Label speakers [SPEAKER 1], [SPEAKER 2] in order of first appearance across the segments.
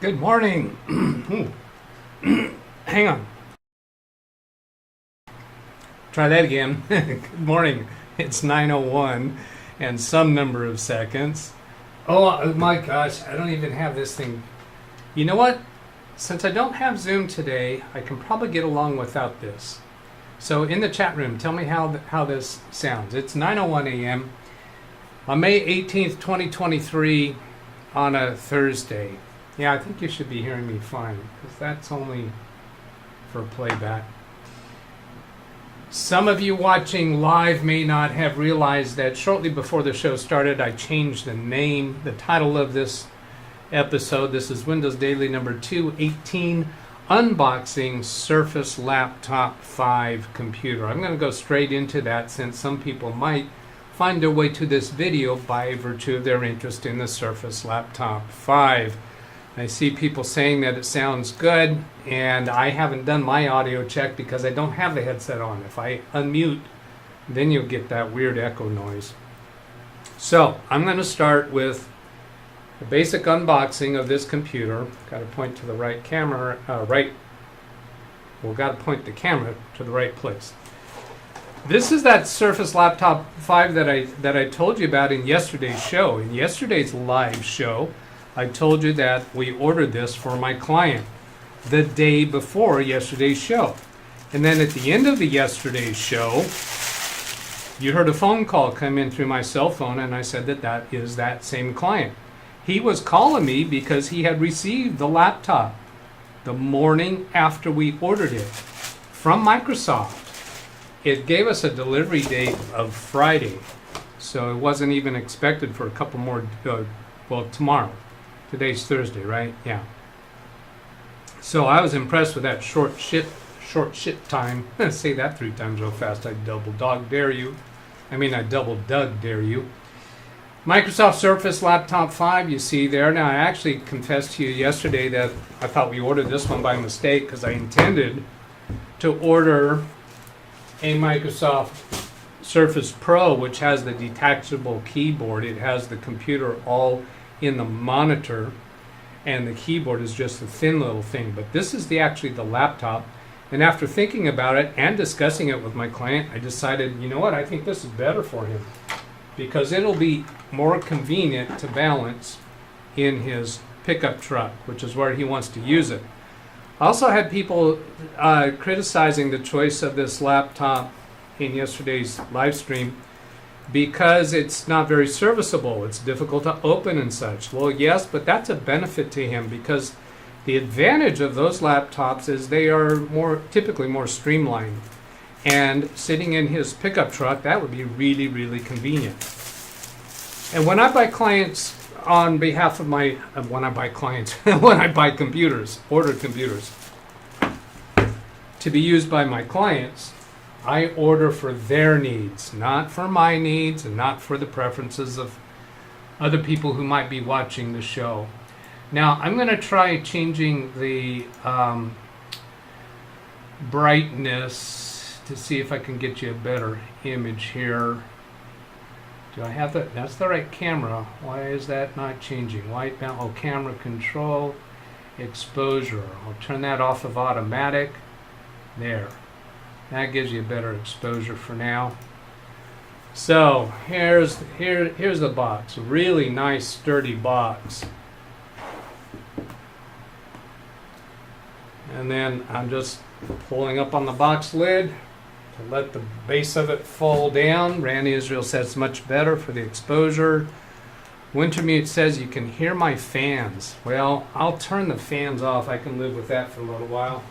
[SPEAKER 1] Good morning. Hang on. Try that again. Good morning. It's 9:01 and some number of seconds. Oh my gosh, I don't even have this thing. You know what? Since I don't have Zoom today, I can probably get along without this. So in the chat room, tell me how this sounds. It's 9:01 a.m. on May 18th, 2023 on a Thursday. Yeah, I think you should be hearing me fine because that's only for playback. Some of you watching live may not have realized that shortly before the show started, I changed the title of this episode. This is Windows Daily number 218, Unboxing Surface Laptop 5 Computer. I'm going to go straight into that since some people might find their way to this video by virtue of their interest in the Surface Laptop 5. I see people saying that it sounds good, and I haven't done my audio check because I don't have the headset on. If I unmute, then you'll get that weird echo noise. So I'm going to start with the basic unboxing of this computer. Got to point to the right camera, got to point the camera to the right place. This is that Surface Laptop 5 that I told you about in yesterday's show. In yesterday's live show, I told you that we ordered this for my client the day before yesterday's show. And then at the end of the yesterday's show, you heard a phone call come in through my cell phone, and I said that is that same client. He was calling me because he had received the laptop the morning after we ordered it from Microsoft. It gave us a delivery date of Friday, so it wasn't even expected for a couple more, tomorrow. Today's Thursday, right? Yeah. So I was impressed with that short ship time. I'm going to say that 3 times real fast. I double dare you. Microsoft Surface Laptop 5, you see there. Now, I actually confessed to you yesterday that I thought we ordered this one by mistake because I intended to order a Microsoft Surface Pro, which has the detachable keyboard. It has the computer all in the monitor, and the keyboard is just a thin little thing. But this is actually the laptop. And after thinking about it and discussing it with my client, I decided, you know what, I think this is better for him because it'll be more convenient to balance in his pickup truck, which is where he wants to use it. I also had people criticizing the choice of this laptop in yesterday's live stream because it's not very serviceable. It's difficult to open and such. Well, yes, but that's a benefit to him because the advantage of those laptops is they are typically more streamlined. And sitting in his pickup truck, that would be really, really convenient. And when I buy clients on behalf of when I buy computers, order computers to be used by my clients, I order for their needs, not for my needs and not for the preferences of other people who might be watching the show. Now, I'm going to try changing the brightness to see if I can get you a better image here. Do I have that? That's the right camera. Why is that not changing? White balance. Oh, camera control, exposure. I'll turn that off of automatic. There. That gives you a better exposure for now. So here's the box. A really nice, sturdy box. And then I'm just pulling up on the box lid to let the base of it fall down. Randy Israel says it's much better for the exposure. Wintermute says you can hear my fans. Well, I'll turn the fans off. I can live with that for a little while.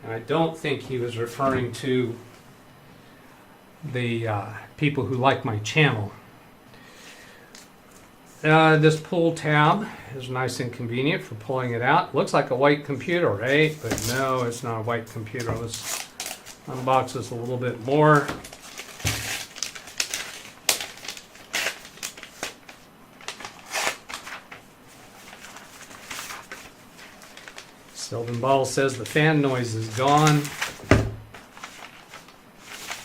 [SPEAKER 1] And I don't think he was referring to the people who like my channel. This pull tab is nice and convenient for pulling it out. Looks like a white computer, right? But no, it's not a white computer. Let's unbox this a little bit more. Sylvan Ball says the fan noise is gone.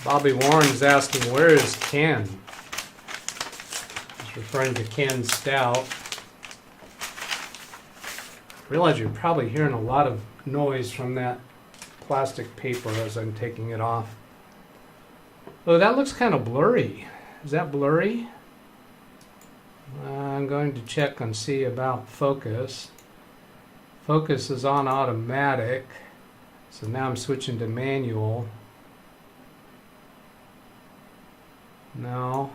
[SPEAKER 1] Bobby Warren is asking, where is Ken? It's referring to Ken Stout. I realize you're probably hearing a lot of noise from that plastic paper as I'm taking it off. Oh, that looks kind of blurry. Is that blurry? I'm going to check and see about focus. Focus is on automatic, so now I'm switching to manual. No,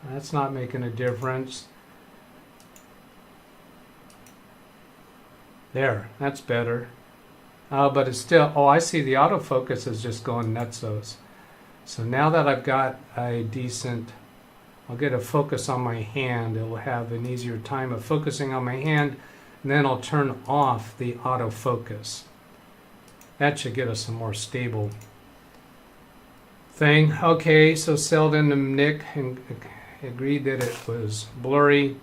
[SPEAKER 1] that's not making a difference. There, that's better. But it's still, oh, I see the autofocus is just going nutsos. So now that I've got a decent, I'll get a focus on my hand. It will have an easier time of focusing on my hand, and then I'll turn off the autofocus. That should get us a more stable thing. Okay, so Selden and Nick agreed that it was blurry.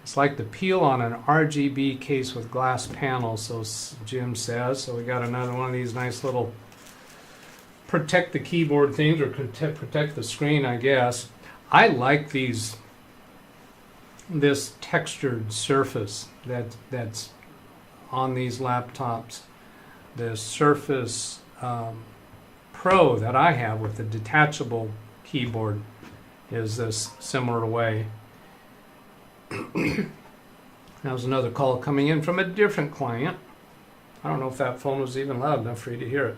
[SPEAKER 1] It's like the peel on an RGB case with glass panels, so Jim says. So we got another one of these nice little protect the keyboard things, or protect the screen, I guess. I like this textured surface that's on these laptops. The Surface Pro that I have with the detachable keyboard is this similar way. That was another call coming in from a different client. I don't know if that phone was even loud enough for you to hear it.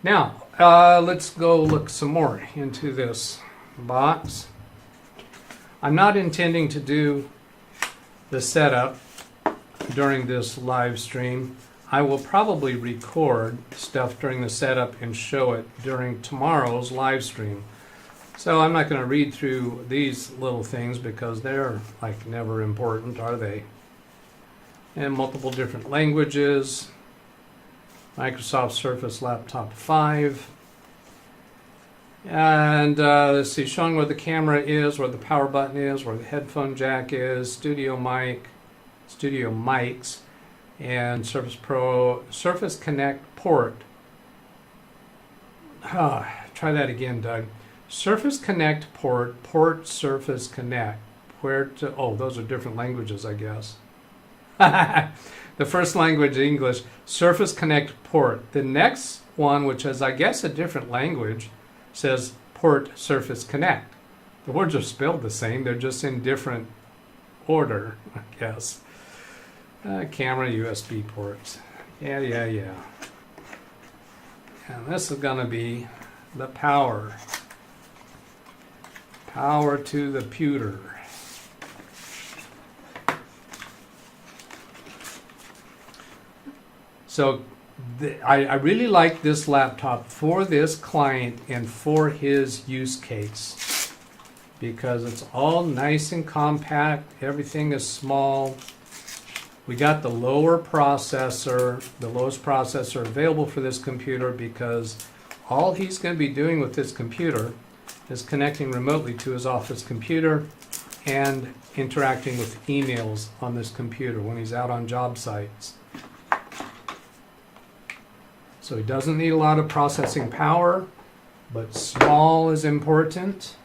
[SPEAKER 1] Now, let's go look some more into this box. I'm not intending to do the setup during this live stream. I will probably record stuff during the setup and show it during tomorrow's live stream. So I'm not going to read through these little things because they're like never important, are they? And multiple different languages. Microsoft Surface Laptop 5. And let's see, showing where the camera is, where the power button is, where the headphone jack is, studio mics, and Surface Pro, Surface Connect port. Try that again, Doug. Surface Connect port Surface Connect. Those are different languages, I guess. The first language, English, Surface Connect port. The next one, which is, I guess, a different language, says port Surface Connect. The words are spelled the same, they're just in different order, I guess. Camera, USB ports. Yeah. And this is going to be the power. Power to the pewter. So I really like this laptop for this client and for his use case because it's all nice and compact. Everything is small. We got the lowest processor available for this computer because all he's going to be doing with this computer is connecting remotely to his office computer and interacting with emails on this computer when he's out on job sites. So he doesn't need a lot of processing power, but small is important.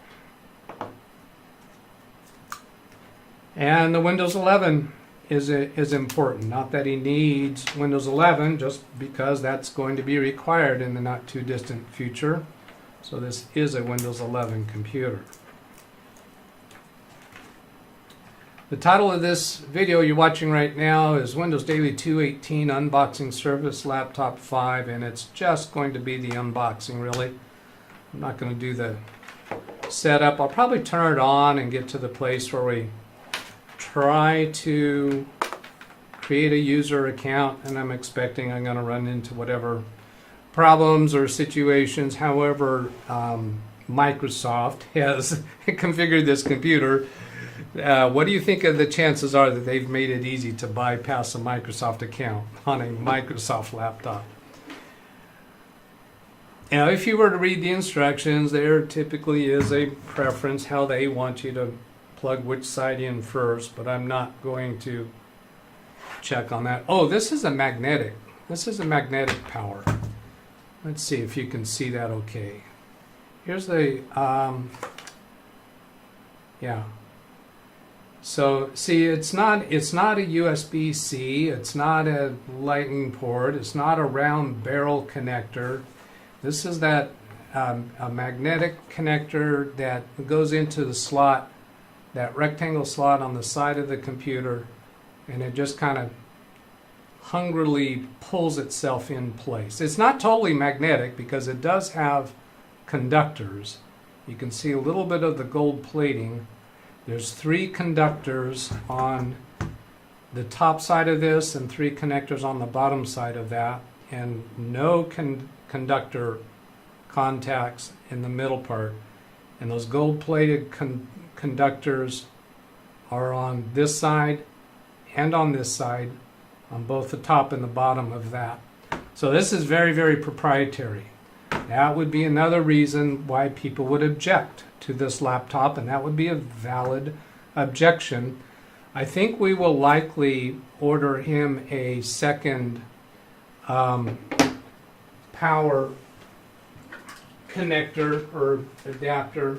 [SPEAKER 1] And the Windows 11 is important. Not that he needs Windows 11, just because that's going to be required in the not too distant future. So this is a Windows 11 computer. The title of this video you're watching right now is Windows Daily 218 Unboxing Surface Laptop 5, and it's just going to be the unboxing, really. I'm not going to do the setup. I'll probably turn it on and get to the place where we try to create a user account, and I'm expecting I'm going to run into whatever problems or situations. However, Microsoft has configured this computer. What do you think of the chances are that they've made it easy to bypass a Microsoft account on a Microsoft laptop? Now, if you were to read the instructions, there typically is a preference how they want you to plug which side in first, but I'm not going to check on that. Oh, this is a magnetic. This is a magnetic power. Let's see if you can see that okay. Here's the, So see, it's not a USB-C, it's not a lightning port, it's not a round barrel connector. This is that a magnetic connector that goes into the slot, that rectangle slot on the side of the computer, and it just kind of hungrily pulls itself in place. It's not totally magnetic because it does have conductors. You can see a little bit of the gold plating. There's 3 conductors on the top side of this and 3 connectors on the bottom side of that, and no conductor contacts in the middle part. And those gold plated conductors are on this side and on this side, on both the top and the bottom of that. So this is very, very proprietary. That would be another reason why people would object to this laptop, and that would be a valid objection. I think we will likely order him a second power connector or adapter.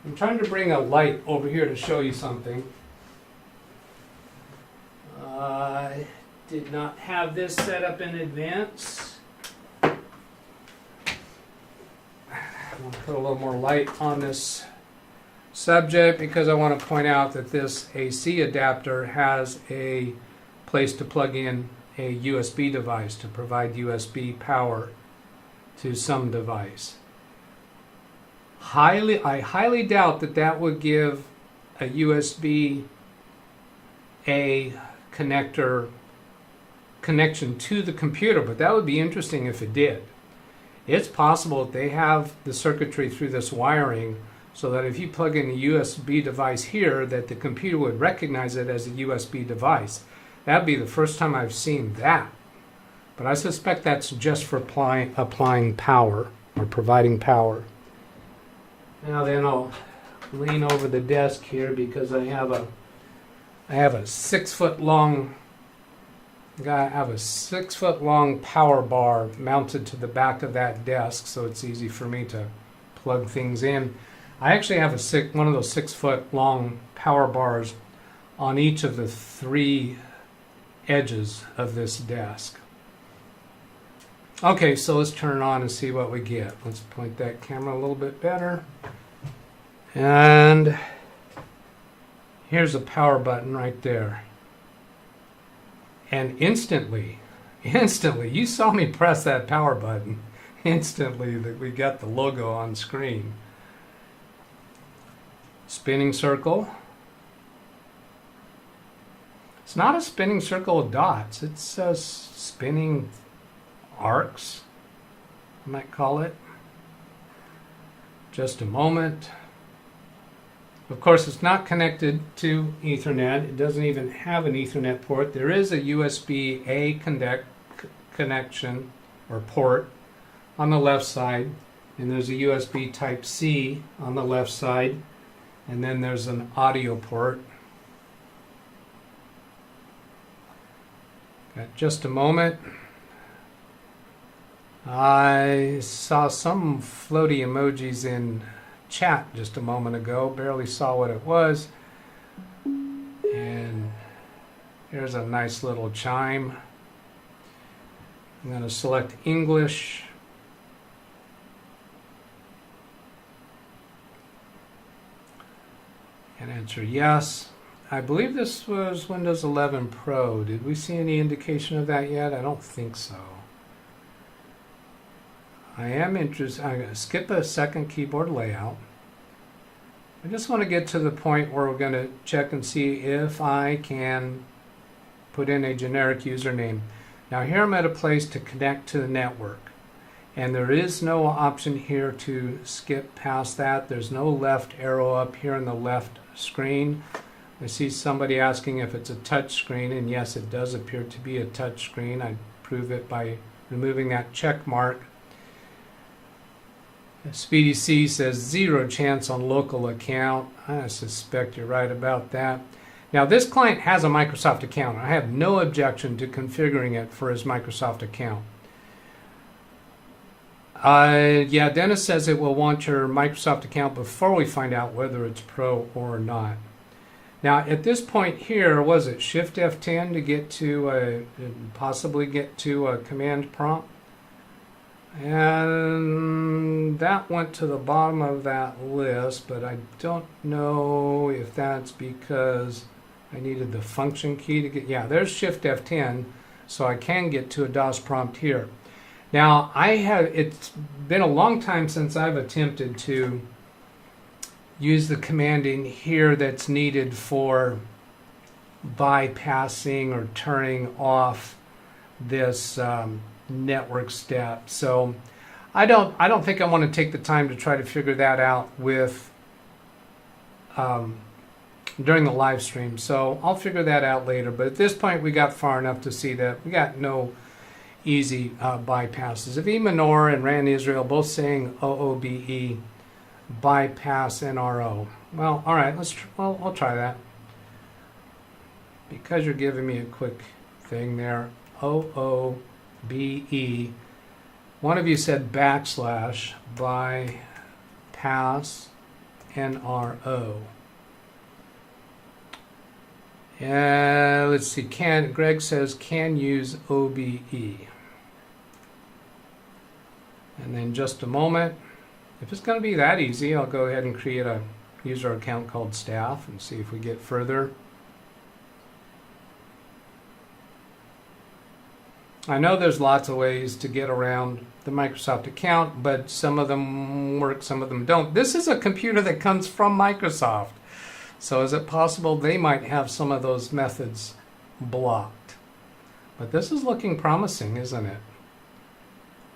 [SPEAKER 1] I'm trying to bring a light over here to show you something. I did not have this set up in advance. I'm going to put a little more light on this subject because I want to point out that this AC adapter has a place to plug in a USB device to provide USB power to some device. I highly doubt that that would give a USB-A connector connection to the computer, but that would be interesting if it did. It's possible that they have the circuitry through this wiring so that if you plug in a USB device here, that the computer would recognize it as a USB device. That'd be the first time I've seen that. But I suspect that's just for applying power or providing power. Now then, I'll lean over the desk here because I have a 6 foot long power bar mounted to the back of that desk, so it's easy for me to plug things in. I actually have one of those 6 foot long power bars on each of the 3 edges of this desk. Okay, so let's turn it on and see what we get. Let's point that camera a little bit better. And here's a power button right there. And instantly, you saw me press that power button. Instantly, we got the logo on screen. Spinning circle. It's not a spinning circle of dots. It's spinning arcs, I might call it. Just a moment. Of course, it's not connected to Ethernet. It doesn't even have an Ethernet port. There is a USB-A connection or port on the left side, and there's a USB Type-C on the left side, and then there's an audio port. Got just a moment. I saw some floaty emojis in chat just a moment ago. Barely saw what it was. And here's a nice little chime. I'm going to select English. And answer yes. I believe this was Windows 11 Pro. Did we see any indication of that yet? I don't think so. I am interested. I'm going to skip a second keyboard layout. I just want to get to the point where we're going to check and see if I can put in a generic username. Now here I'm at a place to connect to the network. And there is no option here to skip past that. There's no left arrow up here in the left screen. I see somebody asking if it's a touch screen, and yes, it does appear to be a touch screen. I prove it by removing that check mark. Speedy C says 0 chance on local account. I suspect you're right about that. Now this client has a Microsoft account. I have no objection to configuring it for his Microsoft account. Yeah, Dennis says it will want your Microsoft account before we find out whether it's Pro or not. Now at this point here, was it Shift F10 to get to possibly get to a command prompt? And that went to the bottom of that list, but I don't know if that's because I needed the function key to get, yeah, there's Shift F10, so I can get to a DOS prompt here. Now, it's been a long time since I've attempted to use the command in here that's needed for bypassing or turning off this network step. So I don't think I want to take the time to try to figure that out with during the live stream. So I'll figure that out later. But at this point, we got far enough to see that we got no easy bypasses. If Emanor and Ran Israel both saying OOBE bypass NRO. Well, all right, I'll try that. Because you're giving me a quick thing there. OOBE. One of you said backslash bypass NRO. Let's see. Greg says can use OBE. And then just a moment. If it's going to be that easy, I'll go ahead and create a user account called staff and see if we get further. I know there's lots of ways to get around the Microsoft account, but some of them work, some of them don't. This is a computer that comes from Microsoft. So is it possible they might have some of those methods blocked? But this is looking promising, isn't it?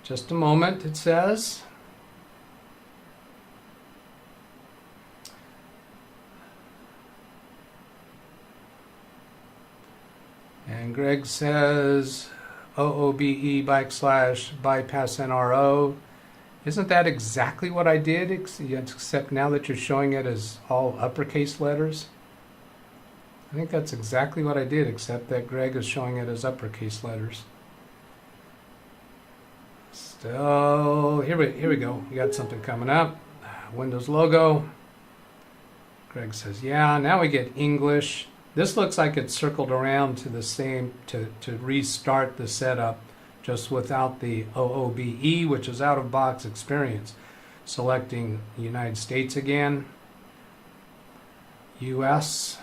[SPEAKER 1] Just a moment, it says. And Greg says OOBE backslash bypass NRO. Isn't that exactly what I did, except now that you're showing it as all uppercase letters? I think that's exactly what I did, except that Greg is showing it as uppercase letters. Still, here we go. We got something coming up. Windows logo. Greg says, yeah, now we get English. This looks like it's circled around to the same, to restart the setup, just without the OOBE, which is out-of-box experience. Selecting the United States again, US,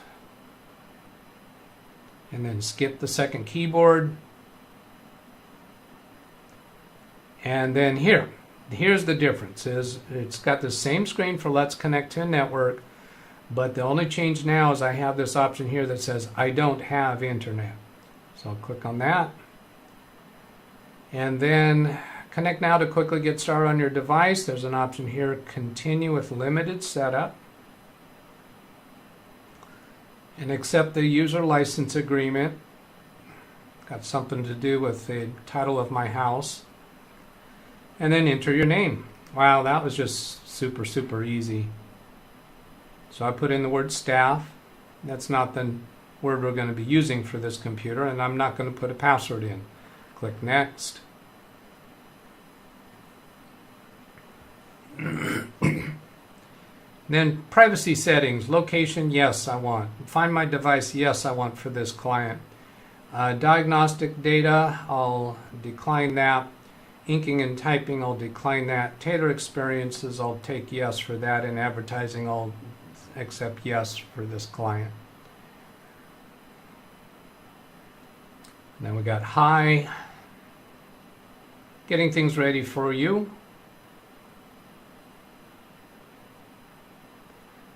[SPEAKER 1] and then skip the second keyboard. And then here's the difference, is it's got the same screen for Let's Connect to a Network, but the only change now is I have this option here that says I don't have internet. So I'll click on that. And then connect now to quickly get started on your device. There's an option here, continue with limited setup. And accept the user license agreement. Got something to do with the title of my house. And then enter your name. Wow, that was just super, super easy. So I put in the word staff. That's not the word we're going to be using for this computer, and I'm not going to put a password in. Click next. Then privacy settings, location, yes, I want. Find my device, yes, I want for this client. Diagnostic data, I'll decline that. Inking and typing, I'll decline that. Tailor experiences, I'll take yes for that. And advertising, I'll accept yes for this client. And then we got hi. Getting things ready for you.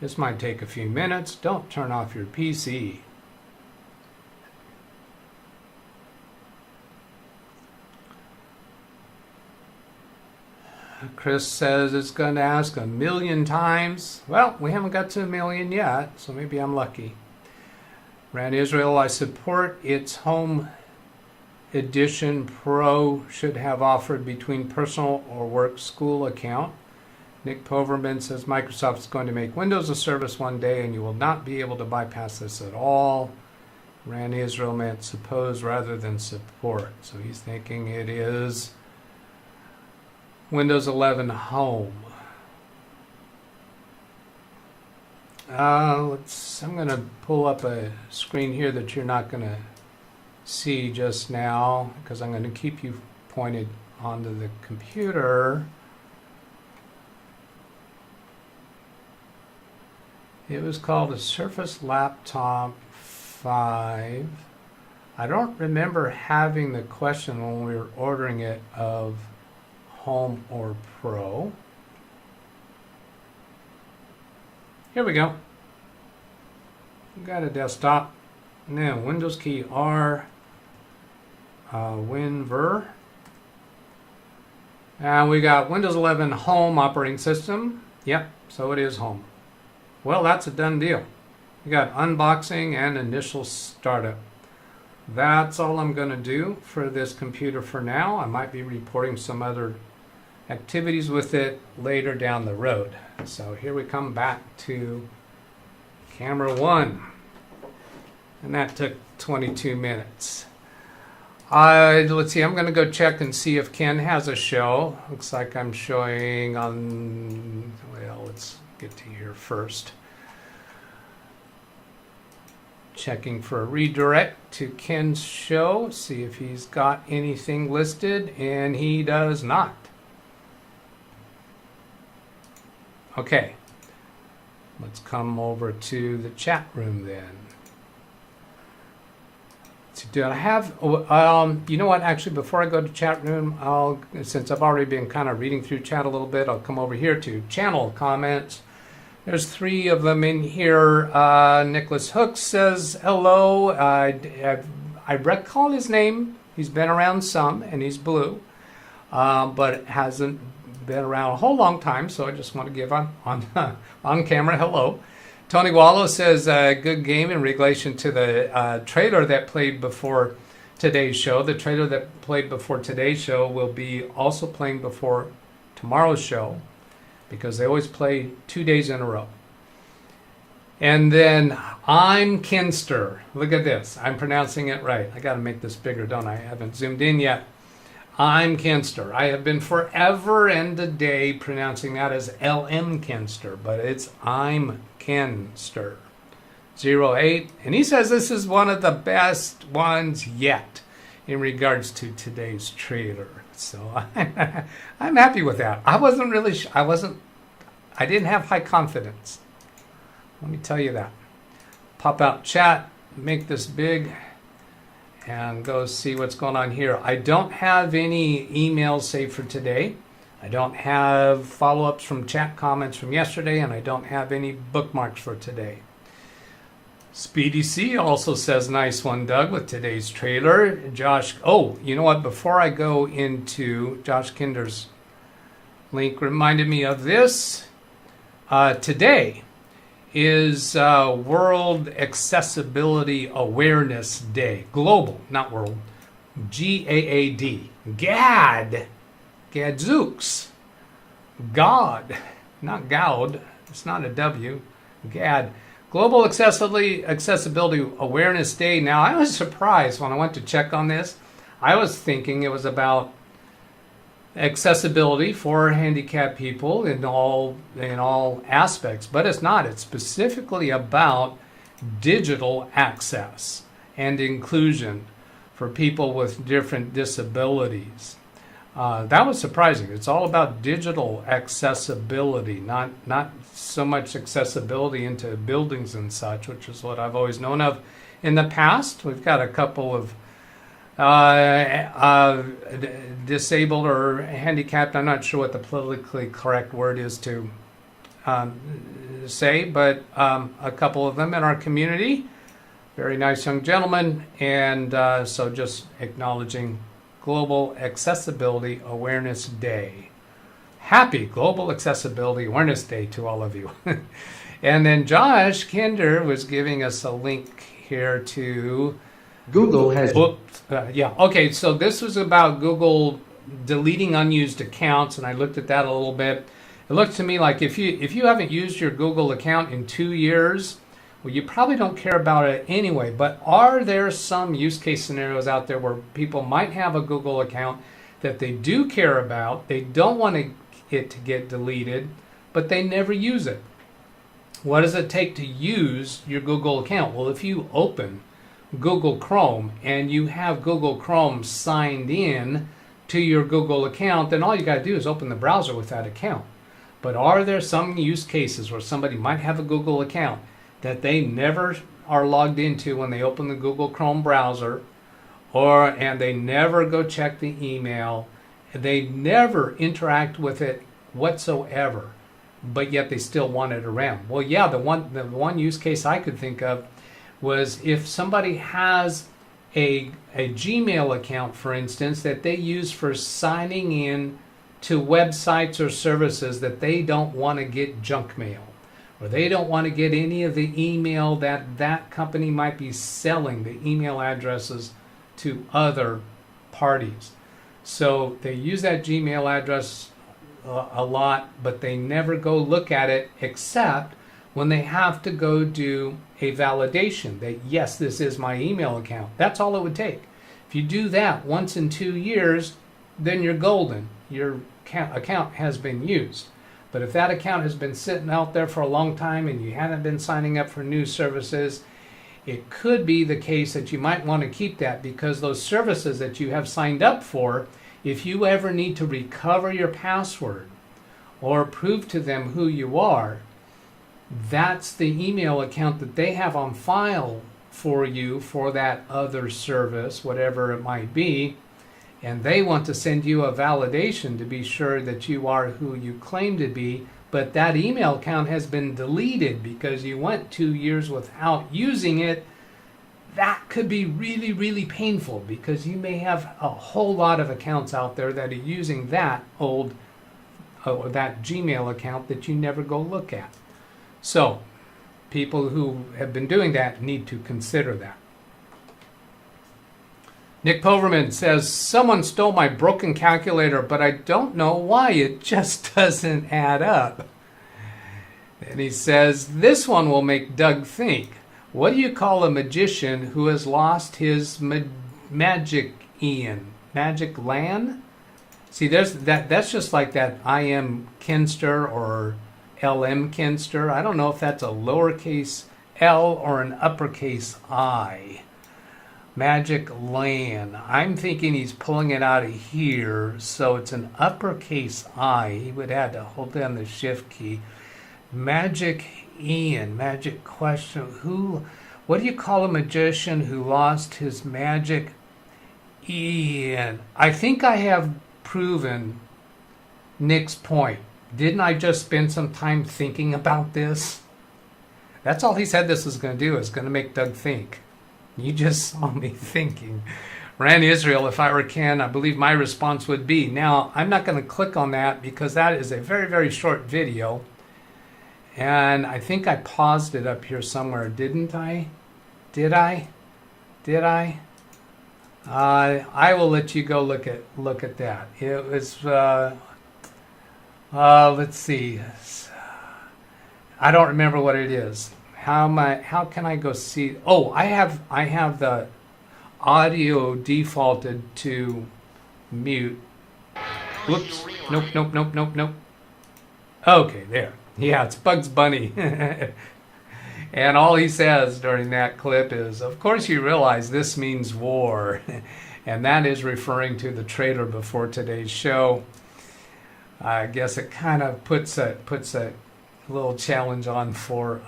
[SPEAKER 1] This might take a few minutes. Don't turn off your PC. Chris says it's going to ask 1,000,000 times. Well, we haven't got to 1,000,000 yet, so maybe I'm lucky. Ran Israel, I support its Home Edition Pro should have offered between personal or work school account. Nick Poverman says Microsoft is going to make Windows a service one day and you will not be able to bypass this at all. Ran Israel meant suppose rather than support. So he's thinking it is Windows 11 Home. I'm going to pull up a screen here that you're not going to see just now because I'm going to keep you pointed onto the computer. It was called a Surface Laptop 5. I don't remember having the question when we were ordering it of Home or Pro. Here we go. We've got a desktop. Now Windows key R, WinVer. And we got Windows 11 Home operating system. Yep, so it is Home. Well, that's a done deal. We got unboxing and initial startup. That's all I'm going to do for this computer for now. I might be reporting some other activities with it later down the road. So here we come back to camera 1. And that took 22 minutes. Let's see, I'm going to go check and see if Ken has a show. Looks like I'm showing on, well, let's get to here first. Checking for a redirect to Ken's show, see if he's got anything listed, and he does not. Okay, let's come over to the chat room then. So do I have, you know what, actually before I go to chat room, since I've already been kind of reading through chat a little bit, I'll come over here to channel comments. There's 3 of them in here. Nicholas Hooks says hello. I recall his name. He's been around some, and he's blue, but hasn't been around a whole long time, so I just want to give on camera hello. Tony Wallow says good game in relation to the trailer that played before today's show. The trailer that played before today's show will be also playing before tomorrow's show because they always play 2 days in a row. And then I'm Kinster. Look at this. I'm pronouncing it right. I got to make this bigger, don't I? I haven't zoomed in yet. I'm Kinster. I have been forever and a day pronouncing that as LM Kinster, but it's I'm Kinster. 08. And he says this is one of the best ones yet in regards to today's trailer. So I'm happy with that. I didn't have high confidence. Let me tell you that. Pop out chat, make this big, and go see what's going on here. I don't have any emails saved for today. I don't have follow-ups from chat comments from yesterday, and I don't have any bookmarks for today. Speedy C also says, nice one, Doug, with today's trailer. Josh, oh, you know what? Before I go into Josh Kinder's link, reminded me of this. Today is World Accessibility Awareness Day. Global, not world. G-A-A-D. GAD. Gadzooks. God. Not Gaud. It's not a W. GAD. Global Accessibility Awareness Day. Now, I was surprised when I went to check on this. I was thinking it was about accessibility for handicapped people in all aspects, but it's not. It's specifically about digital access and inclusion for people with different disabilities. That was surprising. It's all about digital accessibility, not so much accessibility into buildings and such, which is what I've always known of in the past. We've got a couple of disabled or handicapped, I'm not sure what the politically correct word is to say, but a couple of them in our community. Very nice young gentlemen, and so just acknowledging Global Accessibility Awareness Day. Happy Global Accessibility Awareness Day to all of you. And then Josh Kinder was giving us a link here to
[SPEAKER 2] Google has...
[SPEAKER 1] yeah, okay, so this was about Google deleting unused accounts, and I looked at that a little bit. It looked to me like if you haven't used your Google account in 2 years, well, you probably don't care about it anyway, but are there some use case scenarios out there where people might have a Google account that they do care about, they don't want it to get deleted, but they never use it? What does it take to use your Google account? Well, if you open Google Chrome and you have Google Chrome signed in to your Google account, then all you got to do is open the browser with that account. But are there some use cases where somebody might have a Google account that they never are logged into when they open the Google Chrome browser, and they never go check the email, they never interact with it whatsoever, but yet they still want it around? Well, yeah, the one use case I could think of was if somebody has a Gmail account, for instance, that they use for signing in to websites or services that they don't want to get junk mail, or they don't want to get any of the email that company might be selling, the email addresses, to other parties. So they use that Gmail address a lot, but they never go look at it except when they have to go do a validation that, yes, this is my email account. That's all it would take. If you do that once in 2 years, then you're golden. Your account has been used. But if that account has been sitting out there for a long time and you haven't been signing up for new services, it could be the case that you might want to keep that, because those services that you have signed up for, if you ever need to recover your password or prove to them who you are, that's the email account that they have on file for you for that other service, whatever it might be, and they want to send you a validation to be sure that you are who you claim to be, but that email account has been deleted because you went 2 years without using it. That could be really, really painful, because you may have a whole lot of accounts out there that are using that that Gmail account that you never go look at. So people who have been doing that need to consider that. Nick Poverman says, someone stole my broken calculator, but I don't know why. It just doesn't add up. And he says, this one will make Doug think. What do you call a magician who has lost his magic land? See, that's just like that I am Kinster or LM Kinster. I don't know if that's a lowercase L or an uppercase I. Magic land. I'm thinking he's pulling it out of here, so it's an uppercase I. He would have to hold down the shift key. Magic question. What do you call a magician who lost his magic Ian? I think I have proven Nick's point. Didn't I just spend some time thinking about this? That's all he said this was going to do, is going to make Doug think. You just saw me thinking. Ran Israel, if I were Ken, I believe my response would be. Now, I'm not going to click on that because that is a very, very short video. And I think I paused it up here somewhere, didn't I? Did I? I will let you go look at that. It was, let's see. I don't remember what it is. How can I go see? Oh, I have the audio defaulted to mute. Whoops. Nope. Okay, there. Yeah, it's Bugs Bunny. And all he says during that clip is, of course you realize this means war. And that is referring to the trailer before today's show. I guess it kind of puts a little challenge on for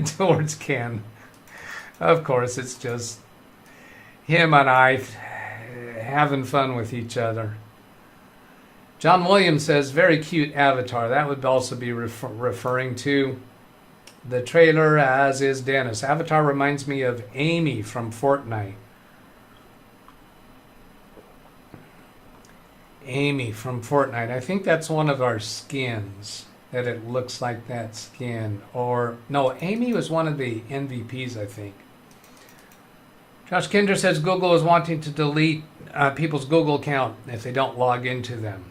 [SPEAKER 1] towards Ken. Of course, it's just him and I having fun with each other. John Williams says, very cute avatar. That would also be referring to the trailer, as is Dennis. Avatar reminds me of Amy from Fortnite. Amy from Fortnite. I think that's one of our skins, that it looks like that skin. Or, no, Amy was one of the MVPs, I think. Josh Kinder says Google is wanting to delete people's Google account if they don't log into them.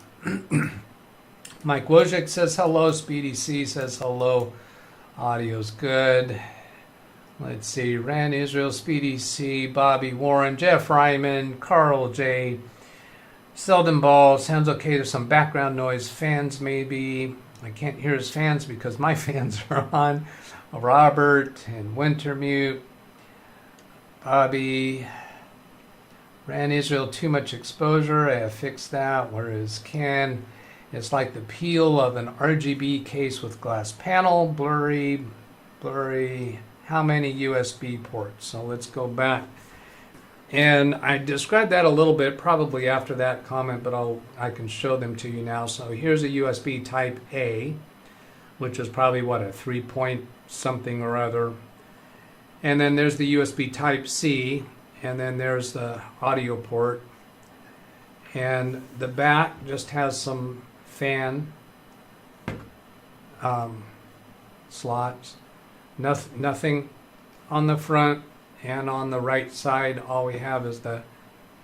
[SPEAKER 1] Mike Wojcik says hello. Speedy C says hello. Audio's good. Let's see. Ran Israel, Speedy C, Bobby Warren, Jeff Ryman, Carl J, Selden Ball. Sounds okay. There's some background noise. Fans maybe. I can't hear his fans because my fans are on. Robert and Wintermute, Bobby, ran Israel too much exposure. I have fixed that. Whereas Ken, it's like the peel of an RGB case with glass panel, blurry, blurry. How many USB ports? So let's go back. And I described that a little bit probably after that comment, but I can show them to you now. So here's a USB type A, which is probably what, a 3 point something or other. And then there's the USB type C, and then there's the audio port. And the back just has some fan slots. Nothing on the front. And on the right side, all we have is the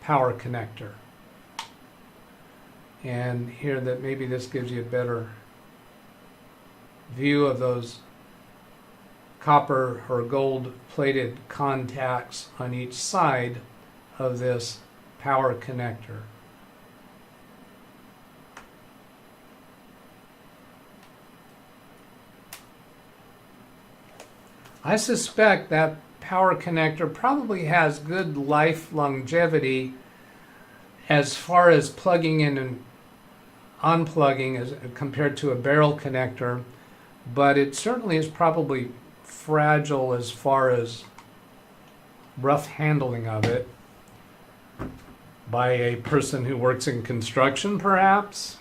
[SPEAKER 1] power connector. And here, that maybe this gives you a better view of those copper or gold plated contacts on each side of this power connector. I suspect that power connector probably has good life longevity as far as plugging in and unplugging as compared to a barrel connector, but it certainly is probably fragile as far as rough handling of it by a person who works in construction, perhaps.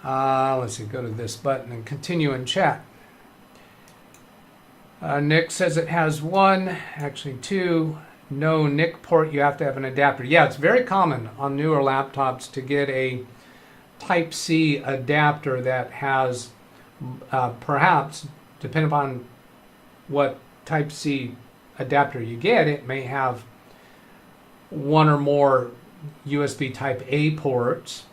[SPEAKER 1] Let's see, go to this button and continue in chat. Nick says it has one, actually two, no NIC port, you have to have an adapter. Yeah, it's very common on newer laptops to get a Type-C adapter that has, perhaps, depending upon what Type-C adapter you get, it may have one or more USB Type-A ports.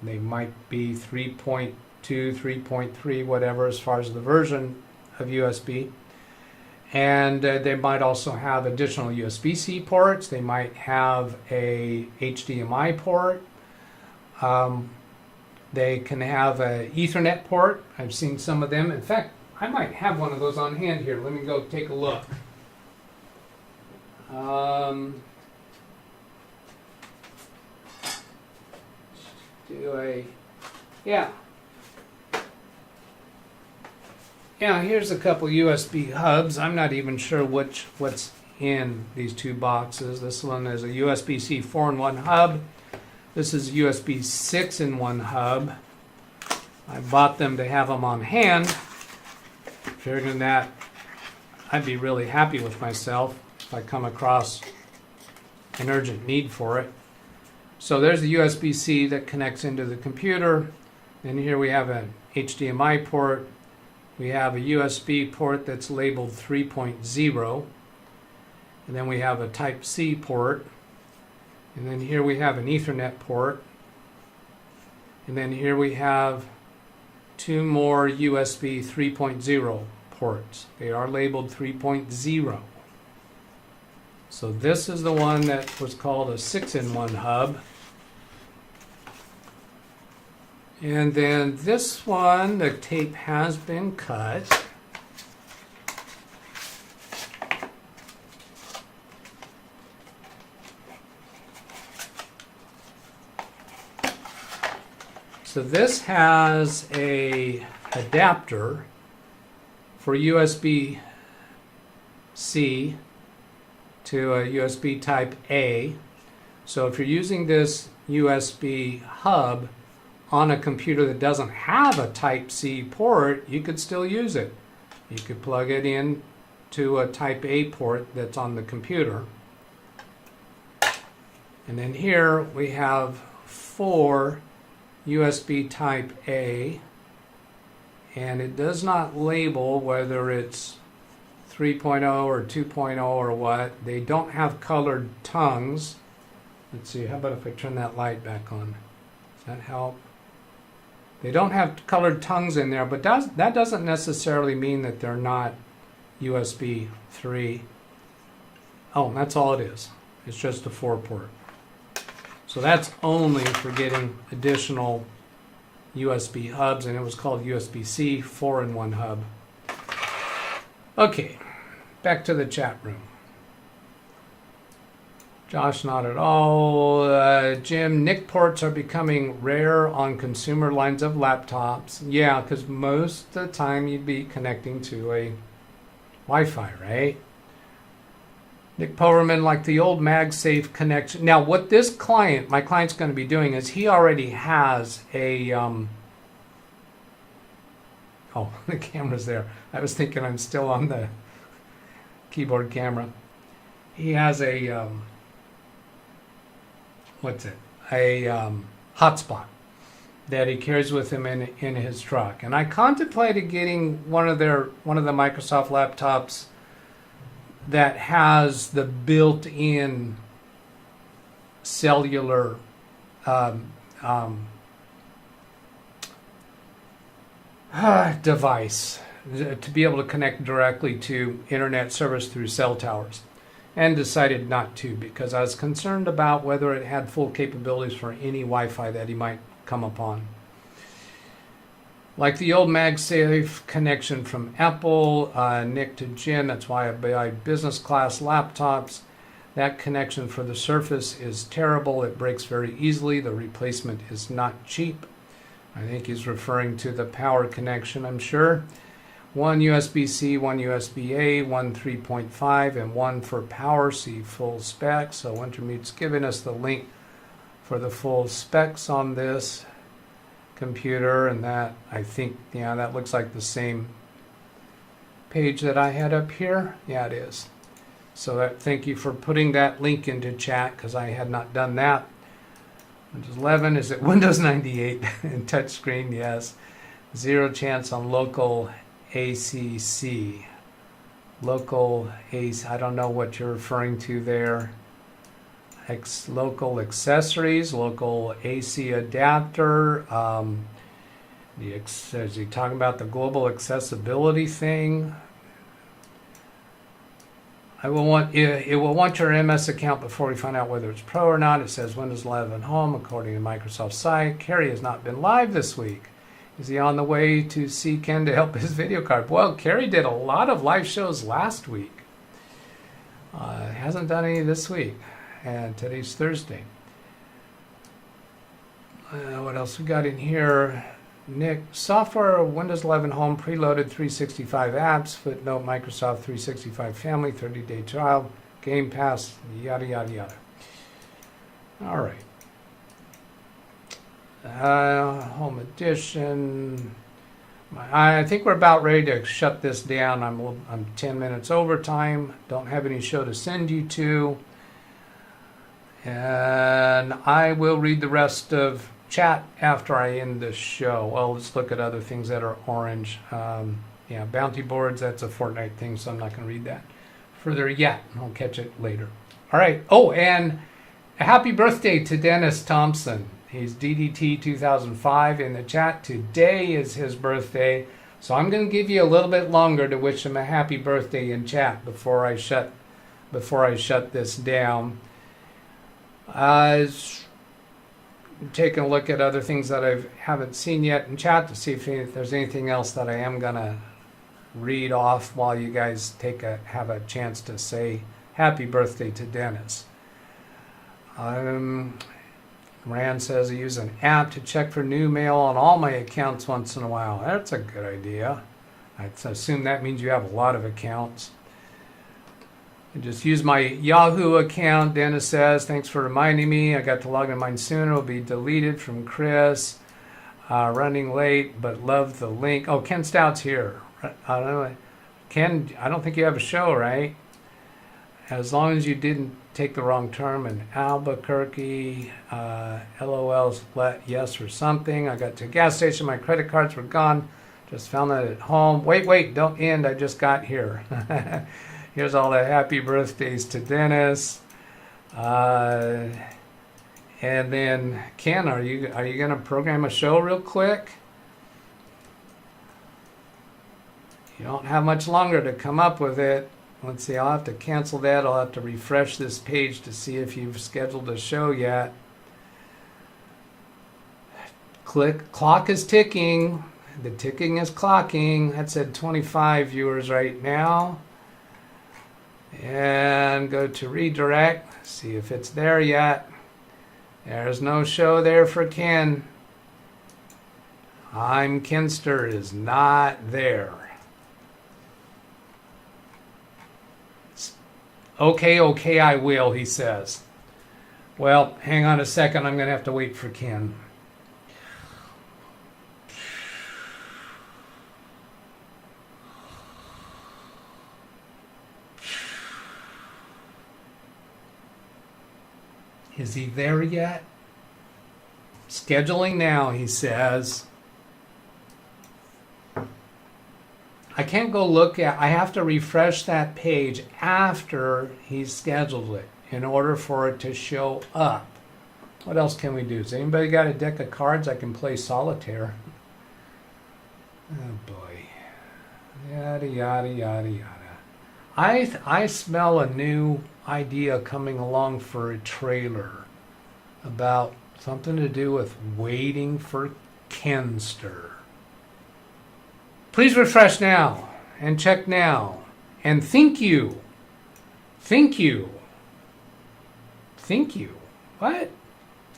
[SPEAKER 1] They might be 3.2, 3.3, whatever, as far as the version of USB. And they might also have additional USB-C ports. They might have a HDMI port. They can have an Ethernet port. I've seen some of them. In fact, I might have one of those on hand here. Let me go take a look. Yeah, here's a couple USB hubs. I'm not even sure what's in these two boxes. This one is a USB-C 4-in-1 hub. This is a USB 6-in-1 hub. I bought them to have them on hand, figuring that I'd be really happy with myself if I come across an urgent need for it. So there's the USB-C that connects into the computer. And here we have an HDMI port. We have a USB port that's labeled 3.0. And then we have a Type-C port. And then here we have an Ethernet port. And then here we have two more USB 3.0 ports. They are labeled 3.0. So this is the one that was called a 6-in-1 hub. And then this one, the tape has been cut. So this has a adapter for USB-C to a USB type A. So if you're using this USB hub on a computer that doesn't have a Type-C port, you could still use it. You could plug it in to a Type A port that's on the computer. And then here we have 4 USB Type A, and it does not label whether it's 3.0 or 2.0 or what. They don't have colored tongues. Let's see, how about if I turn that light back on? Does that help? They don't have colored tongues in there, but that doesn't necessarily mean that they're not USB 3. Oh, that's all it is. It's just a 4-port. So that's only for getting additional USB hubs, and it was called USB-C 4-in-1 hub. Okay, back to the chat room. Josh, not at all. Jim, NIC ports are becoming rare on consumer lines of laptops. Yeah, because most of the time you'd be connecting to a Wi-Fi, right? Nick Powerman, like the old MagSafe connection. Now, what this client, my client's going to be doing is he already has a... oh, the camera's there. I was thinking I'm still on the keyboard camera. He has a... a hotspot that he carries with him in his truck. And I contemplated getting one of the Microsoft laptops that has the built-in cellular device to be able to connect directly to internet service through cell towers. And decided not to because I was concerned about whether it had full capabilities for any Wi-Fi that he might come upon. Like the old MagSafe connection from Apple, Nick to Jim, that's why I buy business class laptops. That connection for the Surface is terrible. It breaks very easily. The replacement is not cheap. I think he's referring to the power connection, I'm sure. One USB-C, one USB-A, one 3.5, and one for power. See full specs. So Wintermute's giving us the link for the full specs on this computer, and that, I think, yeah, that looks like the same page that I had up here. Yeah, it is. So thank you for putting that link into chat because I had not done that. Windows 11, is it Windows 98 and touchscreen? Yes. Zero chance on local ACC. Local AC, I don't know what you're referring to there. Local accessories, local AC adapter. Is he talking about the global accessibility thing? It will want your MS account before we find out whether it's pro or not. It says Windows 11 Home according to Microsoft site. Kerry has not been live this week. Is he on the way to see Ken to help his video card? Well, Kerry did a lot of live shows last week. Hasn't done any this week. And today's Thursday. What else we got in here? Nick, software Windows 11 Home preloaded 365 apps. Footnote Microsoft 365 Family 30-day trial. Game Pass. Yada yada yada. All right. Home edition. I think we're about ready to shut this down. I'm 10 minutes over time. Don't have any show to send you to. And I will read the rest of chat after I end the show. Well, let's look at other things that are orange. Yeah, bounty boards, that's a Fortnite thing, so I'm not going to read that further yet. I'll catch it later. All right. Oh, and a happy birthday to Dennis Thompson. He's DDT 2005 in the chat. Today is his birthday. So I'm going to give you a little bit longer to wish him a happy birthday in chat before I shut this down. Taking a look at other things that I haven't seen yet in chat to see if there's anything else that I am going to read off while you guys have a chance to say happy birthday to Dennis. Rand says I use an app to check for new mail on all my accounts once in a while. That's a good idea. I assume that means you have a lot of accounts. I just use my Yahoo account. Dennis says, thanks for reminding me. I got to log in mine soon. It'll be deleted from Chris. Running late, but love the link. Oh, Ken Stout's here. I don't know. Ken, I don't think you have a show, right? As long as you didn't take the wrong term in Albuquerque, LOL's yes or something. I got to a gas station. My credit cards were gone. Just found that at home. Wait, don't end. I just got here. Here's all the happy birthdays to Dennis. And then Ken, are you going to program a show real quick? You don't have much longer to come up with it. Let's see, I'll have to cancel that. I'll have to refresh this page to see if you've scheduled a show yet. Click, clock is ticking. The ticking is clocking. That's at 25 viewers right now. And go to redirect, see if it's there yet. There's no show there for Ken. I'm Kenster is not there. Okay, I will, he says. Well, hang on a second, I'm going to have to wait for Ken. Is he there yet? Scheduling now, he says. I can't go look at, I have to refresh that page after he's scheduled it in order for it to show up. What else can we do? Has anybody got a deck of cards I can play solitaire? Oh boy. Yada, yada, yada, yada. I smell a new idea coming along for a trailer about something to do with waiting for Kenster. Please refresh now and check now and thank you. Thank you. Thank you. What?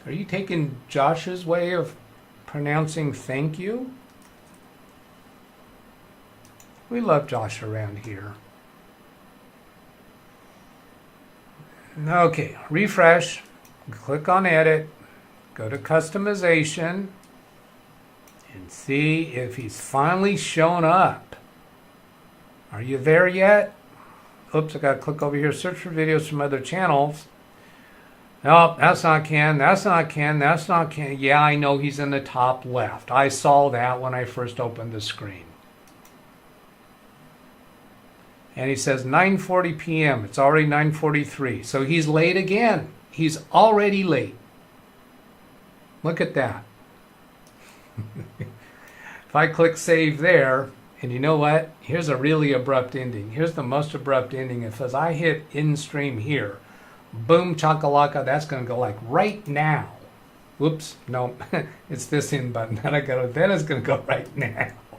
[SPEAKER 1] Are you taking Josh's way of pronouncing thank you? We love Josh around here. Okay, refresh, click on edit, go to customization, and see if he's finally shown up. Are you there yet? Oops, I got to click over here, search for videos from other channels. No, that's not Ken, that's not Ken, that's not Ken. Yeah, I know he's in the top left. I saw that when I first opened the screen. And he says 9:40 p.m. It's already 9:43. So he's late again. He's already late. Look at that. If I click save there, and you know what? Here's a really abrupt ending. Here's the most abrupt ending. It says I hit in stream here. Boom, chakalaka. That's going to go like right now. Whoops. No, it's this in button. Then it's going to go right now.